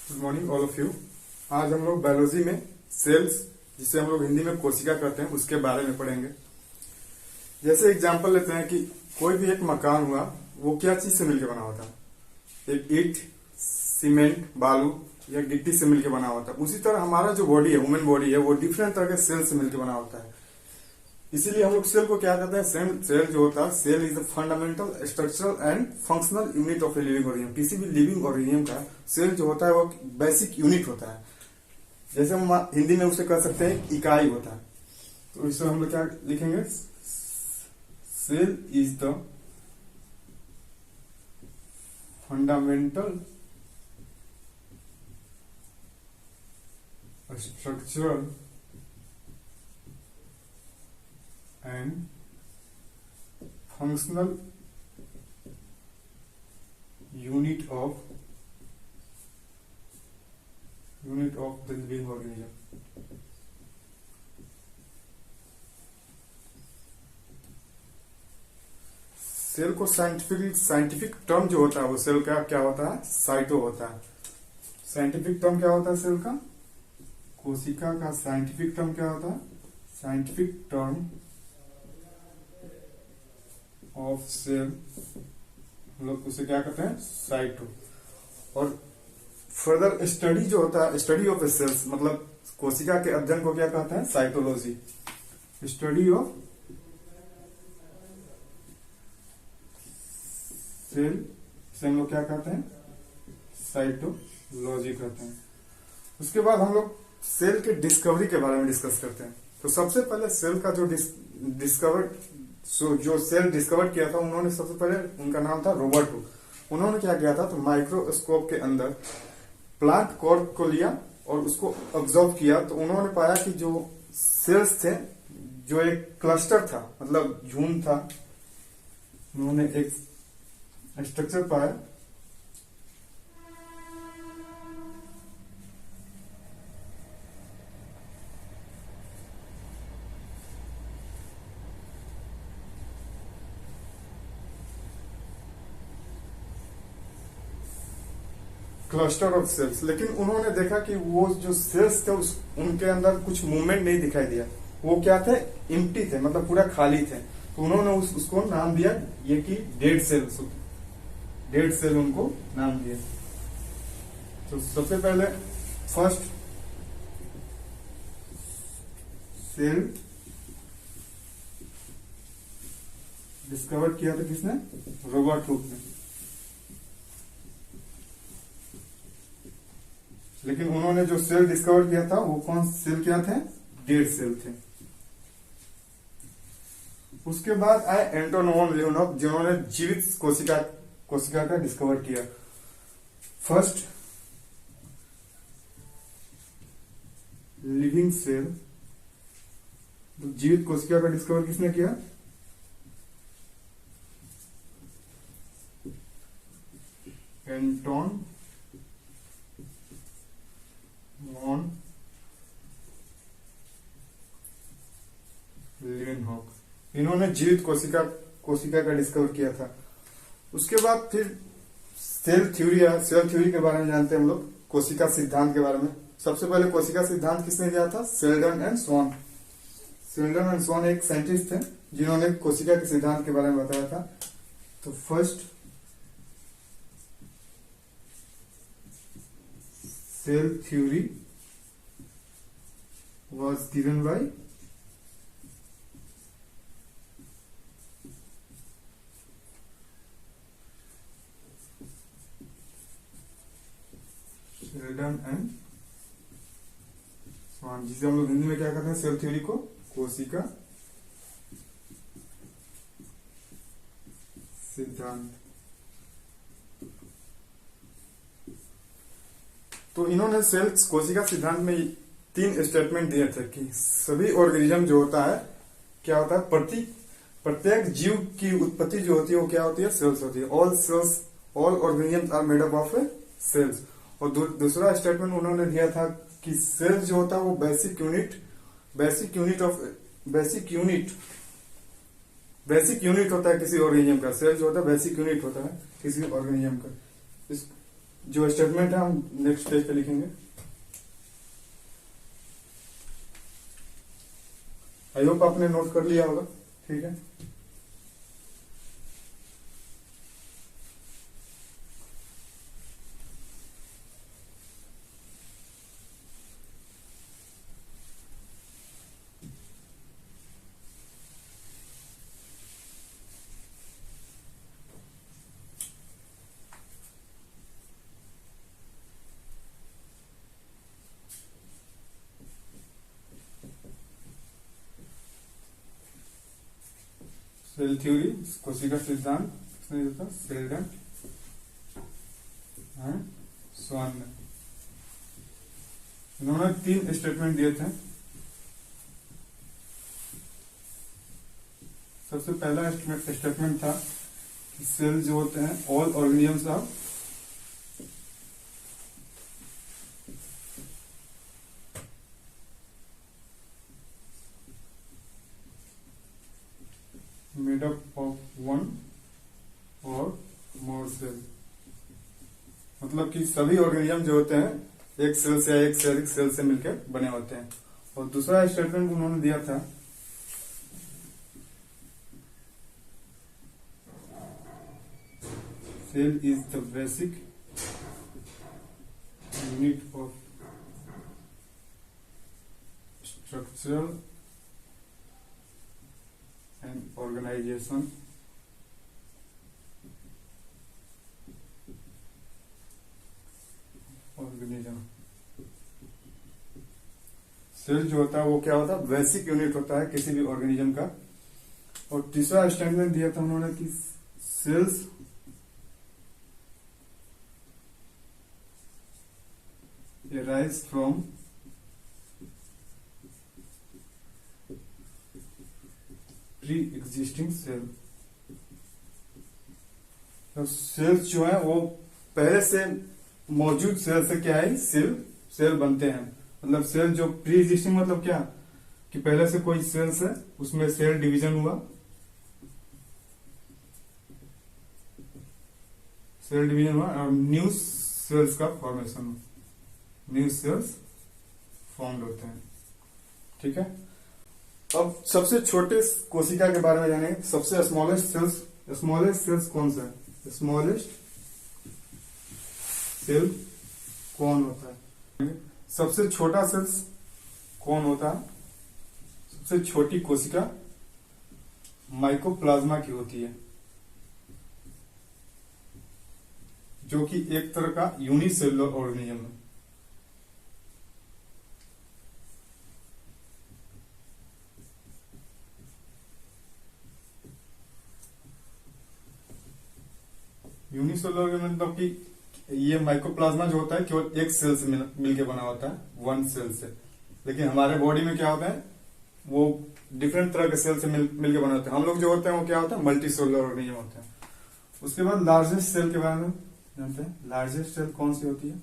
Good morning all of you. आज हम लोग बायोलॉजी में सेल्स, जिसे हम लोग हिंदी में कोशिका कहते हैं, उसके बारे में पढ़ेंगे। जैसे एग्जांपल लेते हैं कि कोई भी एक मकान हुआ, वो क्या चीज से मिलकर बना होता है? एक ईंट, सीमेंट, बालू या गिट्टी से मिलकर बना होता है। उसी तरह हमारा जो बॉडी है, ह्यूमन बॉडी है, वो डिफरेंट तरह के सेल से मिलकर बना होता है। इसीलिए हम लोग सेल को क्या कहते हैं? सेल जो होता है, cell is the fundamental structural and functional unit of a living organism. किसी भी लिविंग ऑर्गेनिज्म का सेल जो होता है वो बेसिक यूनिट होता है। जैसे हम हिंदी में उसे कह सकते हैं इकाई होता है। तो इसमें हम लोग क्या लिखेंगे? Cell is the fundamental structural and functional unit of the living organism। Cell को साइंटिफिक टर्म जो होता है, वो सेल का क्या होता है? साइटो होता है। साइंटिफिक टर्म क्या होता है सेल का? कोशिका का साइंटिफिक टर्म क्या होता है? साइंटिफिक टर्म ऑफ सेल, हम लोग उसे क्या कहते हैं? साइटो। और फर्दर स्टडी जो होता है, स्टडी ऑफ सेल्स, मतलब कोशिका के अध्ययन को क्या कहते हैं? साइटोलॉजी। स्टडी ऑफ सेल से हम लोग क्या कहते हैं? साइटोलॉजी कहते हैं। उसके बाद हम लोग सेल के डिस्कवरी के बारे में डिस्कस करते हैं। तो सबसे पहले सेल का जो सेल डिस्कवर किया था, उन्होंने सबसे पहले, उनका नाम था रॉबर्ट हुक। उन्होंने क्या किया था? तो माइक्रोस्कोप के अंदर प्लांट कॉर्क को लिया और उसको ऑब्जर्व किया। तो उन्होंने पाया कि जो सेल्स थे, जो एक क्लस्टर था, मतलब झुंड था, उन्होंने एक स्ट्रक्चर पाया। Cluster of cells. लेकिन उन्होंने देखा कि वो जो सेल्स थे, उनके अंदर कुछ मूवमेंट नहीं दिखाई दिया। वो क्या थे? एम्प्टी थे, मतलब पूरा खाली थे। तो उन्होंने उसको नाम दिया ये कि डेड सेल्स। डेड सेल उनको नाम दिया। तो सबसे पहले फर्स्ट सेल डिस्कवर किया था किसने? रॉबर्ट हुक ने। लेकिन उन्होंने जो सेल डिस्कवर किया था, वो कौन सेल क्या थे? डेड सेल थे। उसके बाद आए एंटोन लियोनोव, जिन्होंने जीवित कोशिका का डिस्कवर किया। फर्स्ट लिविंग सेल, तो जीवित कोशिका का डिस्कवर किसने किया? Anton von Leeuwenhoek. इन्होंने जीवित कोशिका का डिस्कवर किया था। उसके बाद फिर सेल थ्योरी के बारे में जानते हैं हम लोग। कोशिका सिद्धांत के बारे में सबसे पहले कोशिका सिद्धांत किसने दिया था? Sheldon and sworn. Sheldon and sworn एक साइंटिस्ट थे, जिन्होंने कोशिका के सिद्धांत के बारे में बताया था। तो first cell theory was given by Schleiden and Schwann, जिसे हम लोग हिंदी में क्या कहते हैं? सेल थ्योरी को कोशिका सिद्धांत। तो इन्होंने सेल्स कोशिका सिद्धांत में 3 स्टेटमेंट दिए थे कि सभी ऑर्गेनिज्म जो होता है, क्या होता है? प्रत्येक जीव की उत्पत्ति जो होती है, वो क्या होती है? सेल्स होती है। All organism are made up of cells. और दूसरा स्टेटमेंट उन्होंने दिया था कि सेल जो होता है वो बेसिक यूनिट होता है किसी ऑर्गेनिज्म का। सेल जो होता है बेसिक यूनिट होता है किसी ऑर्गेनिज्म का। जो स्टेटमेंट है हम नेक्स्ट पेज पे लिखेंगे। आई होप आपने नोट कर लिया होगा, ठीक है। सेल थ्योरी, कोशिका सिद्धांत किसने दिया था? सेल्डन एंड स्वान ने। इन्होंने 3 स्टेटमेंट दिए थे। सबसे पहला स्टेटमेंट था कि सेल जो होते हैं all organisms are made up of 1 or more cell. मतलब कि सभी ऑर्गेनिज्म जो होते हैं एक सेल से या एक से अधिक सेल से मिलकर बने होते हैं। और दूसरा स्टेटमेंट उन्होंने दिया था cell is the basic unit of structural and organisation organism. Cell जो होता है वो क्या होता है? बेसिक यूनिट होता है किसी भी ऑर्गेनिज्म का। और तीसरा स्टेटमेंट दिया था उन्होंने कि cells arise from pre-existing cell. तो सेल्स जो है वो पहले से मौजूद सेल से क्या है? सेल बनते हैं। मतलब सेल जो प्री एग्जिस्टिंग मतलब क्या कि पहले से कोई सेल्स है उसमें सेल डिवीजन हुआ, और न्यू सेल्स का फॉर्मेशन हुआ, न्यू सेल्स फॉर्म्ड होते हैं, ठीक है। अब सबसे छोटे कोशिका के बारे में जानेंगे। सबसे स्मॉलेस्ट सेल्स कौन सा है? स्मॉलेस्ट सेल कौन होता है? सबसे छोटा सेल्स कौन होता है? सबसे छोटी कोशिका माइकोप्लाज्मा की होती है, जो कि एक तरह का यूनिसेलुलर ऑर्गेनिज्म है। यूनिसेलुलर मतलब कि ये माइकोप्लाज्मा जो होता है केवल एक सेल से मिलके बना होता है, 1 सेल से। लेकिन हमारे बॉडी में क्या होता है? वो डिफरेंट तरह के सेल से मिलके बने होते हैं। हम लोग जो होते हैं वो क्या होता है? मल्टी सेलुलर ऑर्गेनिज्म होते हैं। उसके बाद लार्जेस्ट सेल के बारे में जानते हैं। लार्जेस्ट सेल कौन सी होती है?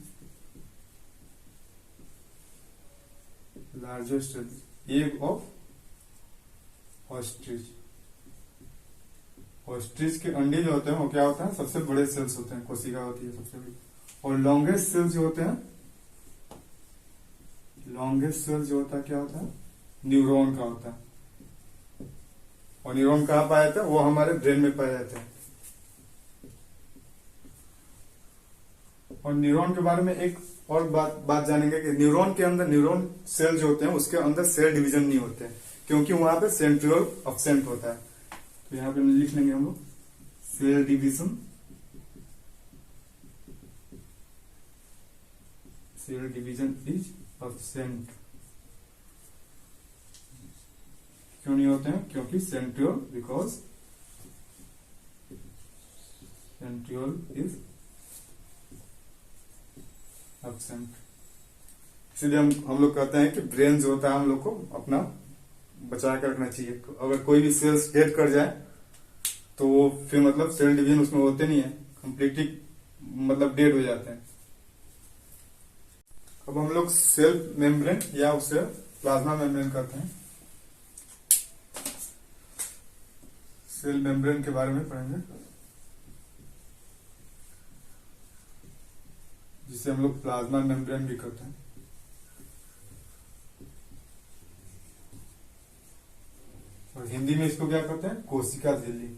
Largest cell egg of ostrich. Ostrich के अंडे जो होते हैं वो क्या होता है? सबसे बड़े सेल्स होते हैं, कोशिका होती है सबसे बड़ी। और लॉन्गेस्ट सेल जो होते हैं, लॉन्गेस्ट सेल जो होता है क्या होता है? न्यूरॉन का होता है। और न्यूरॉन कहाँ पाया जाता है? वो हमारे ब्रेन में पाया जाता है। और न्यूरॉन के बारे में एक और बात जानेंगे कि न्यूरॉन के अंदर, न्यूरॉन सेल जो होते हैं उसके अंदर सेल डिवीजन नहीं होते, क्योंकि वहां पे सेंट्रियोल एब्सेंट होता है। तो यहां पे लिख लेंगे हम लोग cell division, cell division is absent. क्यों नहीं होते हैं? क्योंकि centriole, because centriole is absent. इसलिए हम लोग कहते हैं कि ब्रेन जो होता है हम लोग को अपना बचा कर रखना चाहिए। अगर कोई भी सेल्स डेड कर जाए तो वो फिर मतलब सेल डिवीजन उसमें होते नहीं है, कंप्लीटली मतलब डेड हो जाते हैं। अब हम लोग सेल मेम्ब्रेन या उसे प्लाज्मा मेम्ब्रेन कहते हैं। सेल मेम्ब्रेन के बारे में पढ़ेंगे। जिसे हम लोग प्लाज्मा मेम्ब्रेन भी कहते हैं। और हिंदी में इसको क्या कहते हैं? कोशिका झिल्ली।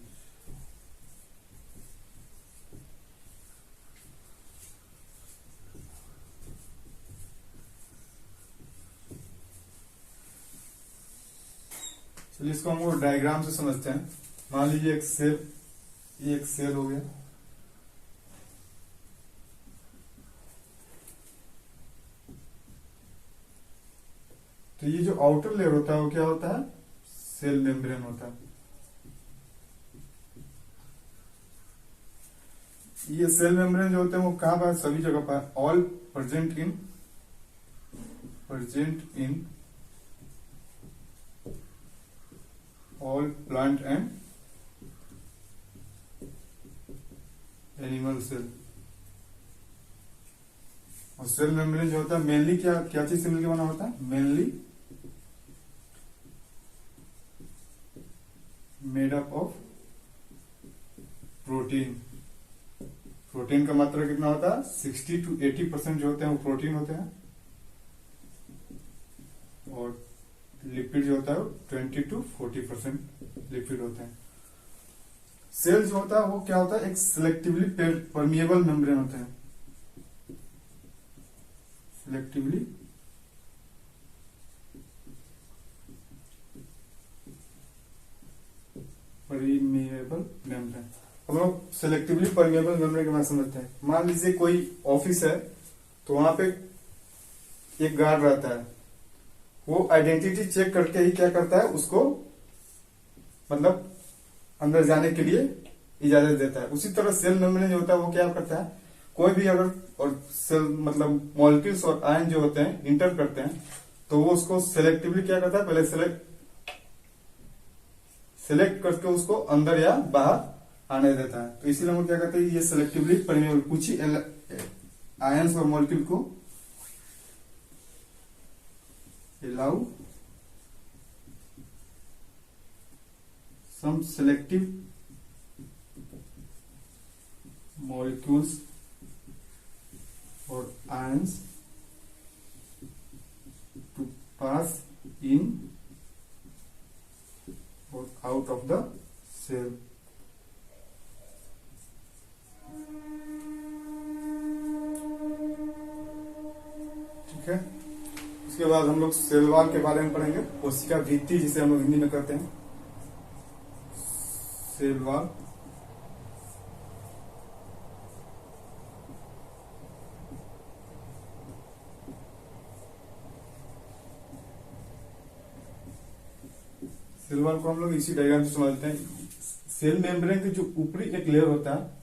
चलिए इसको हम लोग डायग्राम से समझते हैं। मान लीजिए एक सेल, ये एक सेल हो गया। तो ये जो आउटर लेयर होता है वो क्या होता है? सेल मेम्ब्रेन होता है। ये सेल मेम्ब्रेन जो होते हैं वो कहां पर? सभी जगह पर, all present in all plant and animal cell. और सेल मेम्ब्रेन जो होता है मेनली क्या क्या चीज से मिलकर बना होता है? Mainly made up of protein. Protein का मात्रा कितना होता है? 60 to 80% जो होते हैं वो प्रोटीन होते हैं। और लिपिड जो होता है वो 20 to 40% लिपिड होते हैं। सेल जो होता है वो क्या होता है? एक सिलेक्टिवली परमिएबल मेम्ब्रेन होता है। Selectively permeable membrane. हम लोग सिलेक्टिवली परमिएबल मेम्ब्रेन के बारे में समझते हैं। मान लीजिए कोई ऑफिस है, तो वहां पे एक गार्ड रहता है, वो आइडेंटिटी चेक करके ही क्या करता है? उसको मतलब अंदर जाने के लिए इजाजत देता है। उसी तरह सेल मेम्ब्रेन जो होता है वो क्या करता है? कोई भी अगर और सेल मतलब मॉलिक्यूल्स और आयन जो होते हैं इंटर करते हैं, तो वो उसको सिलेक्टिवली क्या करता है? पहले सिलेक्ट करके उसको अंदर या बाहर आने देता है। तो इसीलिए हम क्या कहते हैं? ये सिलेक्टिवली परमिएबल, कुछ ही आयंस और मॉलिक्यूल को allow some selective molecules or ions to pass in or out of the cell. ठीक है। उसके बाद हम लोग सेल वॉल के बारे में पढ़ेंगे। कोशिका भित्ति जिसे हम लोग हिंदी में कहते हैं, सेल वॉल। सेल वॉल को हम लोग इसी डायग्राम से समझते हैं। सेल मेम्ब्रेन की जो ऊपरी एक लेयर होता है,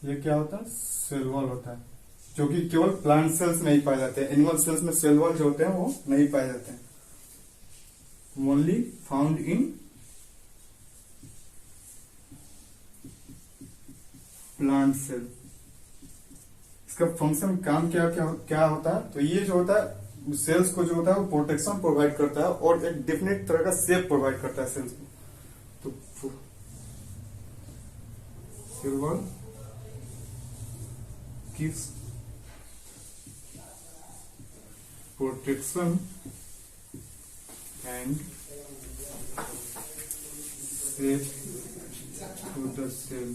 ये क्या होता है? सेल वॉल होता है, जो कि केवल प्लांट सेल्स में ही पाए जाते हैं। एनिमल सेल्स में सेल वॉल जो होते हैं वो नहीं पाए जाते हैं। Only found in plant cell. इसका फंक्शन काम क्या क्या क्या होता है? तो ये जो होता है सेल्स को जो होता है वो प्रोटेक्शन प्रोवाइड करता है और एक डिफिनेट तरह का शेप प्रोवाइड करता है सेल्स को। तो cell wall gives protection and shape to the cell।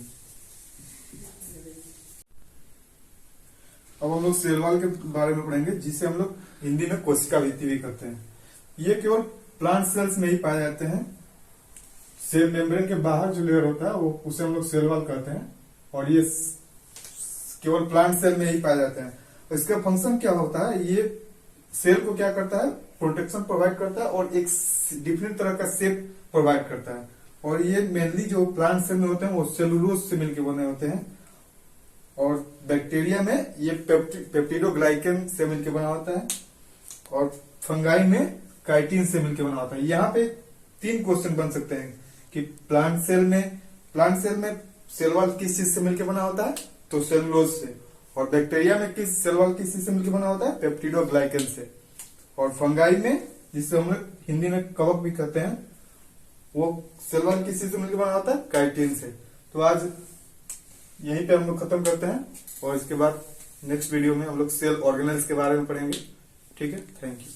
अब हम लोग सेल वॉल के बारे में पढ़ेंगे, जिसे हम लोग हिंदी में कोशिका भित्ति भी कहते हैं। ये केवल प्लांट सेल्स में ही पाए जाते हैं। सेल मेम्ब्रेन के बाहर जो लेयर होता है वो उसे हम लोग सेल वॉल कहते हैं, और ये केवल प्लांट सेल में ही पाए जाते हैं। तो इसका फंक्शन क्या होता है? ये सेल को क्या करता है? प्रोटेक्शन प्रोवाइड करता है और एक डिफरेंट तरह का शेप प्रोवाइड करता है। और ये मेनली जो प्लांट सेल में होते हैं वो सेलुलोज से मिलकर बने होते हैं, और बैक्टीरिया में ये पेप्टिडोग्लाइकेन से मिलकर बना होता है, और फंगाई में काइटिन से मिलकर बना होता है। यहाँ पे 3 क्वेश्चन बन सकते हैं कि प्लांट सेल में सेल वॉल किस चीज से मिलकर बना होता है? तो सेलुलोज से। और बैक्टीरिया में किस सेल वॉल किस चीज से मिलकर बना होता है? पेप्टिडोग्लाइकेन से। और फंगाई में, जिसे हम लोग हिंदी में कवक भी कहते हैं, वो सेल वन किसी से मिलकर बना होता है, काइटिन से। तो आज यहीं पे हम लोग खत्म करते हैं, और इसके बाद नेक्स्ट वीडियो में हम लोग सेल ऑर्गेनेल्स के बारे में पढ़ेंगे। ठीक है, थैंक यू।